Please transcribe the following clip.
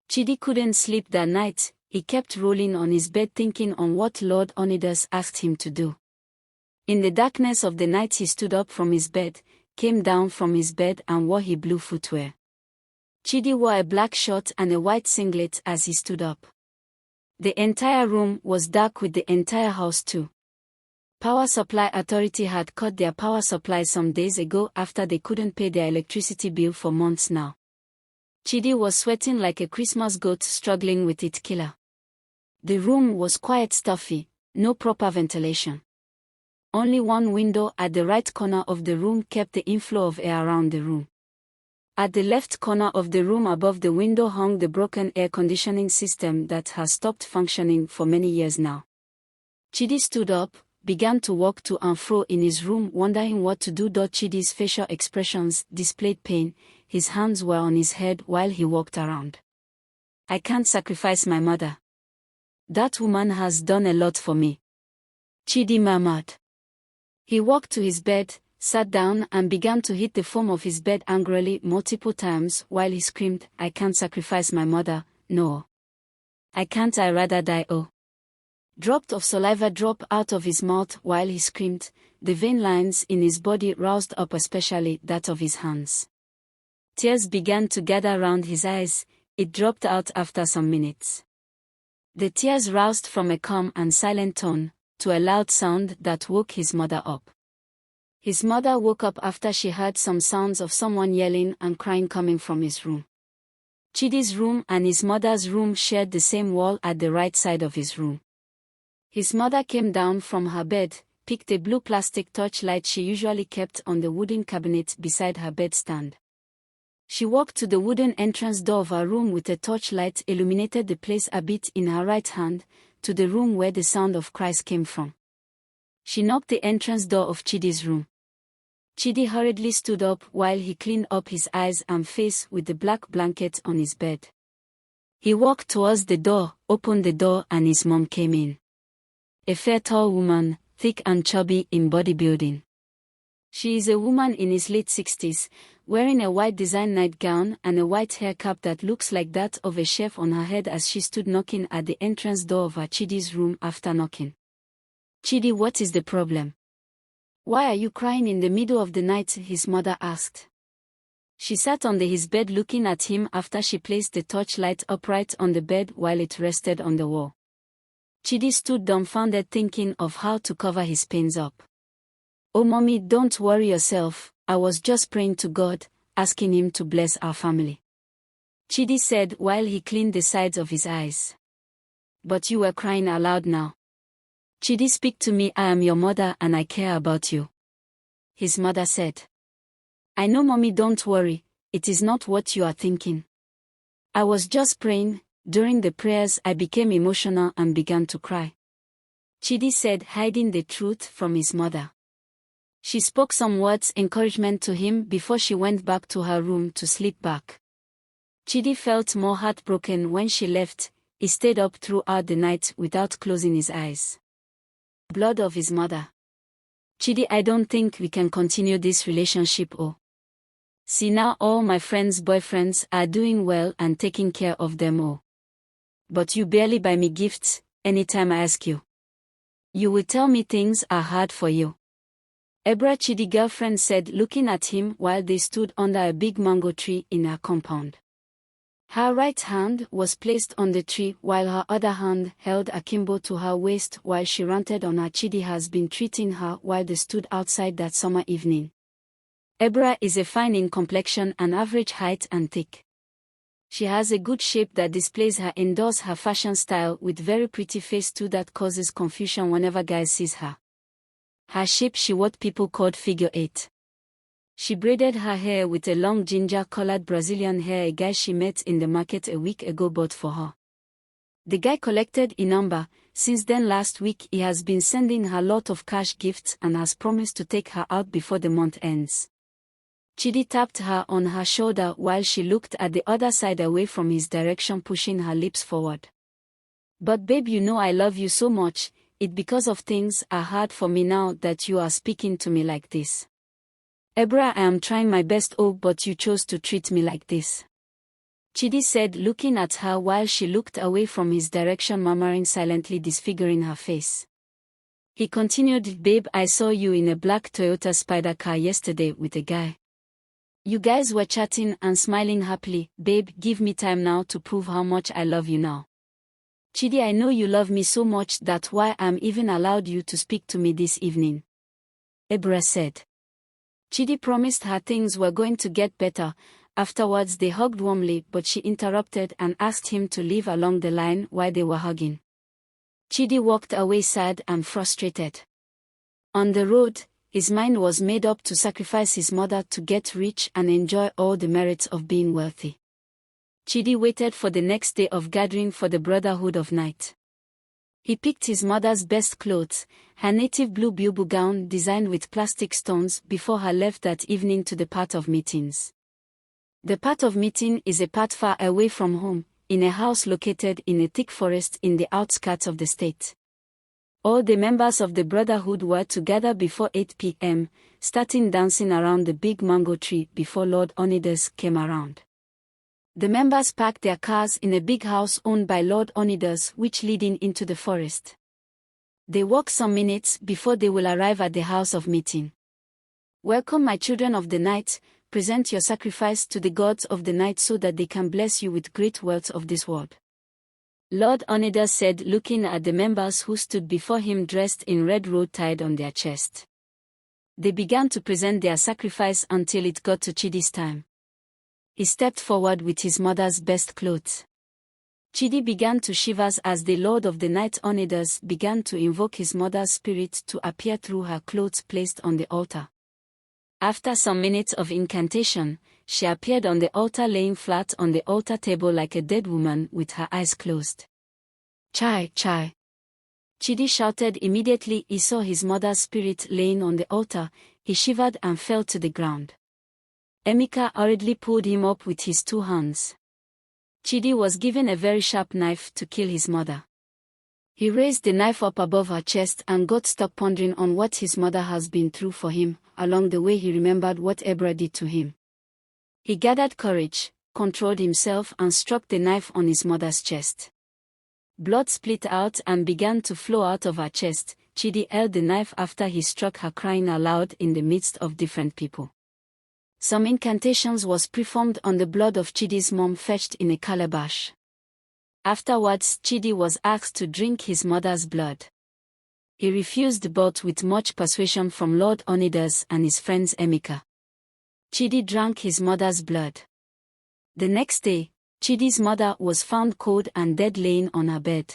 Chidi couldn't sleep that night. He kept rolling on his bed thinking on what Lord Onidas asked him to do. In the darkness of the night he stood up from his bed, came down from his bed and wore his blue footwear. Chidi wore a black shirt and a white singlet as he stood up. The entire room was dark with the entire house too. Power Supply Authority had cut their power supply some days ago after they couldn't pay their electricity bill for months now. Chidi was sweating like a Christmas goat struggling with its killer. The room was quite stuffy, no proper ventilation. Only one window at the right corner of the room kept the inflow of air around the room. At the left corner of the room above the window hung the broken air conditioning system that has stopped functioning for many years now. Chidi stood up, began to walk to and fro in his room wondering what to do. Chidi's facial expressions displayed pain, his hands were on his head while he walked around. I can't sacrifice my mother. That woman has done a lot for me. Chidi murmured. He walked to his bed, sat down and began to hit the foam of his bed angrily multiple times while he screamed, I can't sacrifice my mother, no. I can't, I rather die. Oh. Drops of saliva dropped out of his mouth while he screamed, the vein lines in his body roused up, especially that of his hands. Tears began to gather round his eyes, it dropped out after some minutes. The tears roused from a calm and silent tone, to a loud sound that woke his mother up. His mother woke up after she heard some sounds of someone yelling and crying coming from his room. Chidi's room and his mother's room shared the same wall at the right side of his room. His mother came down from her bed, picked a blue plastic torchlight she usually kept on the wooden cabinet beside her bedstand. She walked to the wooden entrance door of her room with a torchlight illuminated the place a bit in her right hand, to the room where the sound of cries came from. She knocked the entrance door of Chidi's room. Chidi hurriedly stood up while he cleaned up his eyes and face with the black blanket on his bed. He walked towards the door, opened the door and his mom came in. A fair tall woman, thick and chubby in bodybuilding. She is a woman in his late 60s, wearing a white design nightgown and a white hair cap that looks like that of a chef on her head as she stood knocking at the entrance door of her Chidi's room after knocking. Chidi, what is the problem? Why are you crying in the middle of the night? His mother asked. She sat on his bed looking at him after she placed the torchlight upright on the bed while it rested on the wall. Chidi stood dumbfounded thinking of how to cover his pains up. Oh mommy, don't worry yourself, I was just praying to God, asking him to bless our family. Chidi said while he cleaned the sides of his eyes. But you were crying aloud now. Chidi, speak to me, I am your mother and I care about you. His mother said. I know mommy, don't worry, it is not what you are thinking. I was just praying, during the prayers I became emotional and began to cry. Chidi said, hiding the truth from his mother. She spoke some words encouragement to him before she went back to her room to sleep back. Chidi felt more heartbroken when she left. He stayed up throughout the night without closing his eyes. Blood of his mother. Chidi, I don't think we can continue this relationship. Oh. See, now all my friends' boyfriends are doing well and taking care of them all. But you barely buy me gifts anytime I ask you. You will tell me things are hard for you. Ebra, Chidi's girlfriend said, looking at him while they stood under a big mango tree in her compound. Her right hand was placed on the tree while her other hand held akimbo to her waist while she ranted on how Chidi has been treating her while they stood outside that summer evening. Ebra is a fine in complexion and average height and thick. She has a good shape that displays her endorse her fashion style with very pretty face too that causes confusion whenever guys sees her. Her shape she what people called figure 8. She braided her hair with a long ginger-colored Brazilian hair a guy she met in the market a week ago bought for her. The guy collected a number. Since then last week he has been sending her a lot of cash gifts and has promised to take her out before the month ends. Chidi tapped her on her shoulder while she looked at the other side away from his direction, pushing her lips forward. But babe, you know I love you so much. It because of things are hard for me now that you are speaking to me like this. Ebra, I am trying my best, oh, but you chose to treat me like this. Chidi said, looking at her while she looked away from his direction, murmuring silently, disfiguring her face. He continued, babe, I saw you in a black Toyota Spider car yesterday with a guy. You guys were chatting and smiling happily. Babe, give me time now to prove how much I love you now. Chidi, I know you love me so much that's why I'm even allowed you to speak to me this evening. Ebra said. Chidi promised her things were going to get better. Afterwards they hugged warmly, but she interrupted and asked him to leave along the line while they were hugging. Chidi walked away sad and frustrated. On the road, his mind was made up to sacrifice his mother to get rich and enjoy all the merits of being wealthy. Chidi waited for the next day of gathering for the Brotherhood of Night. He picked his mother's best clothes, her native blue bubu gown designed with plastic stones, before her left that evening to the part of meetings. The part of meeting is a part far away from home, in a house located in a thick forest in the outskirts of the state. All the members of the Brotherhood were together before 8 p.m., starting dancing around the big mango tree before Lord Onides came around. The members parked their cars in a big house owned by Lord Onides, which leading into the forest. They walk some minutes before they will arrive at the house of meeting. Welcome, my children of the night. Present your sacrifice to the gods of the night so that they can bless you with great wealth of this world. Lord Onides said, looking at the members who stood before him dressed in red robe tied on their chest. They began to present their sacrifice until it got to Chidi's time. He stepped forward with his mother's best clothes. Chidi began to shiver as the Lord of the Night Onides began to invoke his mother's spirit to appear through her clothes placed on the altar. After some minutes of incantation, she appeared on the altar, laying flat on the altar table like a dead woman with her eyes closed. Chai, chai! Chidi shouted. Immediately he saw his mother's spirit laying on the altar. He shivered and fell to the ground. Emeka hurriedly pulled him up with his 2 hands. Chidi was given a very sharp knife to kill his mother. He raised the knife up above her chest and got stuck pondering on what his mother has been through for him. Along the way he remembered what Ebra did to him. He gathered courage, controlled himself and struck the knife on his mother's chest. Blood split out and began to flow out of her chest. Chidi held the knife after he struck her, crying aloud in the midst of different people. Some incantations was performed on the blood of Chidi's mom fetched in a calabash. Afterwards Chidi was asked to drink his mother's blood. He refused, but with much persuasion from Lord Onides and his friends Emeka. Chidi drank his mother's blood. The next day, Chidi's mother was found cold and dead laying on her bed.